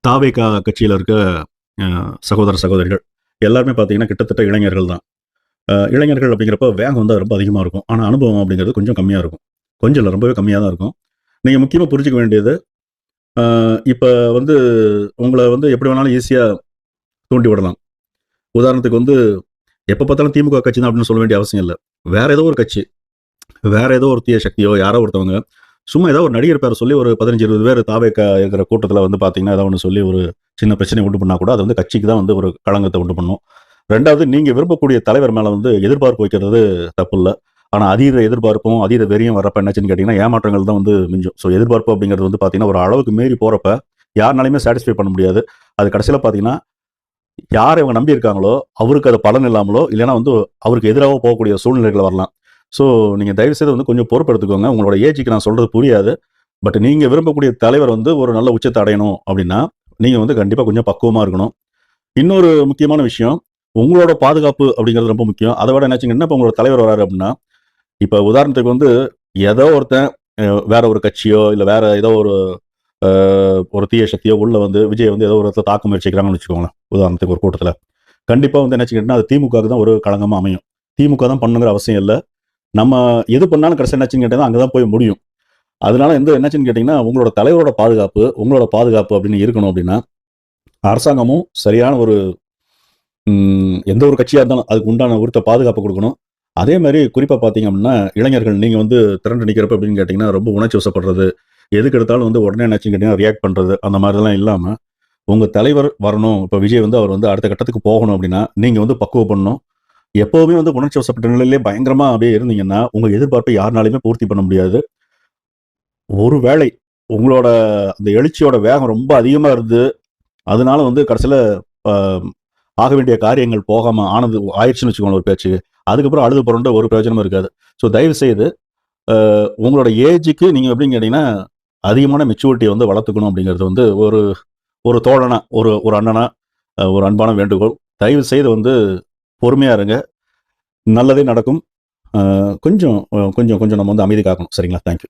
தாவேகா கட்சியில இருக்க சகோதர, சகோதரிகள் எல்லாருமே பார்த்தீங்கன்னா, கிட்டத்தட்ட இளைஞர்கள் தான். இளைஞர்கள் அப்படிங்கிறப்ப வேகம் வந்து ரொம்ப அதிகமா இருக்கும். ஆனா, அனுபவம் அப்படிங்கிறது கொஞ்சம் கம்மியா இருக்கும். கொஞ்சம் இல்ல, ரொம்பவே கம்மியா தான் இருக்கும். நீங்க முக்கியமா புரிஞ்சுக்க வேண்டியது, அ இப்ப வந்து உங்கள வந்து எப்படி வேணாலும் ஈஸியா தூண்டி விடலாம். உதாரணத்துக்கு வந்து, எப்ப பார்த்தாலும் திமுக கட்சி தான் அப்படின்னு சொல்ல வேண்டிய அவசியம் இல்ல. வேற ஏதோ ஒரு கட்சி, வேற ஏதோ ஒரு தீய சக்தியோ, யாரோ ஒருத்தவங்க, சும்மா ஏதோ ஒரு நடிகர் பேர சொல்லி ஒரு 15, 20 பேர் தாவேக்கா இருக்கிற கூட்டத்தில வந்து பார்த்தீங்கன்னா, ஏதோ ஒண்ணு சொல்லி ஒரு சின்ன பிரச்சனைய உண்டு பண்ணா கூட, அது வந்து கட்சிக்கு தான் வந்து ஒரு களங்கத்த உண்டு பண்ணும். 2வது, நீங்க விரும்பக்கூடிய தலைவர் மேல வந்து எதிர்பார்ப்பு வைக்கிறது தப்பில்ல. ஆனா, அதீத எதிர்பார்ப்பும், அதீத வெறியும் வர்றப்ப என்னாச்சுன்னு கேட்டீங்கன்னா, ஏமாற்றங்கள் தான் வந்து மிஞ்சும். ஸோ எதிர்பார்ப்பு அப்படிங்கிறது வந்து பார்த்தீங்கன்னா, ஒரு அளவுக்கு மீறி போறப்ப, யாருனாலயுமே சாட்டிஸ்ஃபை பண்ண முடியாது. அது கடைசியில பார்த்தீங்கன்னா, யார இவங்க நம்பி இருக்காங்களோ, அவருக்கு அது பலன் இல்லாமலோ, இல்லைன்னா வந்து அவருக்கு எதிராவோ போகக்கூடிய சூழ்நிலைகள் வரலாம். ஸோ நீங்க தயவு செய்து வந்து கொஞ்சம் பொறுப்பெடுத்துக்கோங்க. உங்களோட ஏஜ்க்கு நான் சொல்றது புரியாது. பட் நீங்க விரும்பக்கூடிய தலைவர் வந்து ஒரு நல்ல உச்சத்த அடையணும் அப்படின்னா, நீங்க வந்து கண்டிப்பா கொஞ்சம் பக்குவமா இருக்கணும். இன்னொரு முக்கியமான விஷயம், உங்களோட பாதுகாப்பு அப்படிங்கிறது ரொம்ப முக்கியம். அத விட என்னாச்சுங்கன்னா, இப்ப உங்களோட தலைவர் வராரு அப்படின்னா, இப்ப உதாரணத்துக்கு வந்து ஏதோ ஒருத்தன் அ வேற ஒரு கட்சியோ, இல்ல வேற ஏதோ ஒரு அ ஒரு தீய சக்தியோ உள்ள வந்து விஜய வந்து ஏதோ ஒரு இடத்துல தாக்க முயற்சிக்கிறாங்கன்னு வச்சுக்கோங்களேன். உதாரணத்துக்கு ஒரு கூட்டத்துல. கண்டிப்பா வந்து என்னாச்சு கேட்டீங்கன்னா, அது திமுகவுக்கு தான் ஒரு களங்கமா அமையும். திமுக தான் பண்ணணுங்கிற அவசியம் இல்ல. நம்ம எது பண்ணாலும் கடைசியா என்னாச்சுன்னு கேட்டீங்கன்னா, அங்க தான் போய் முடியும். அதனால என்னாச்சுன்னு கேட்டீங்கன்னா, உங்களோட தலைவரோட பாதுகாப்பு, உங்களோட பாதுகாப்பு அப்படின்னு இருக்கணும் அப்படின்னா, அரசாங்கமும் சரியான ஒரு எந்த ஒரு கட்சியா இருந்தாலும் அதுக்கு உண்டான உரித்த பாதுகாப்பு குடுக்கணும். அதே மாரி குறிப்பா பார்த்தீங்க அப்படின்னா, இளைஞர்கள் நீங்க வந்து திரண்டு நிக்கிறப்ப எப்படின்னு கேட்டீங்கன்னா, ரொம்ப உணர்ச்சி வசப்படுறது, எதுக்கு எடுத்தாலும் வந்து உடனே என்னாச்சுன்னு கேட்டீங்கன்னா, ரியாக்ட் பண்றது, அந்த மாரிலாம் இல்லாம, உங்க தலைவர் வரணும். இப்ப விஜய் வந்து அவர் வந்து அடுத்த கட்டத்துக்கு போகணும் அப்படின்னா, நீங்க வந்து பக்குவப்படணும். எப்பவுமே வந்து உணர்ச்சி வசப்பட்ட நிலையிலே பயங்கரமா அப்படியே இருந்தீங்கன்னா, உங்க எதிர்பார்ப்பை யாருனாலயுமே பூர்த்தி பண்ண முடியாது. ஒரு வேளை உங்களோட அந்த எழுச்சியோட வேகம் ரொம்ப அதிகமா இருந்து, அதனால வந்து கடைசியில அ ஆக வேண்டிய காரியங்கள் போகாம ஆயிருச்சுன்னு வச்சுக்கோங்களேன் ஒரு பேச்சுக்கு. அதுக்கப்புறம் அழுது புரண்டு ஒரு பிரயோஜனமும் இருக்காது. ஸோ தயவு செய்து உங்களோட ஏஜுக்கு நீங்க எப்படின்னு கேட்டீங்கன்னா, அதிகமான மெச்சூரிட்டிய வந்து வளர்த்துக்கணும் அப்படிங்கிறது வந்து ஒரு ஒரு தோழனா, ஒரு ஒரு அண்ணனா, ஒரு அன்பான வேண்டுகோள். தயவு செய்து வந்து பொறுமையா இருங்க. நல்லதே நடக்கும். கொஞ்சம் கொஞ்சம் கொஞ்சம் நம்ம வந்து அமைதி காக்கணும். சரிங்களா? Thank you.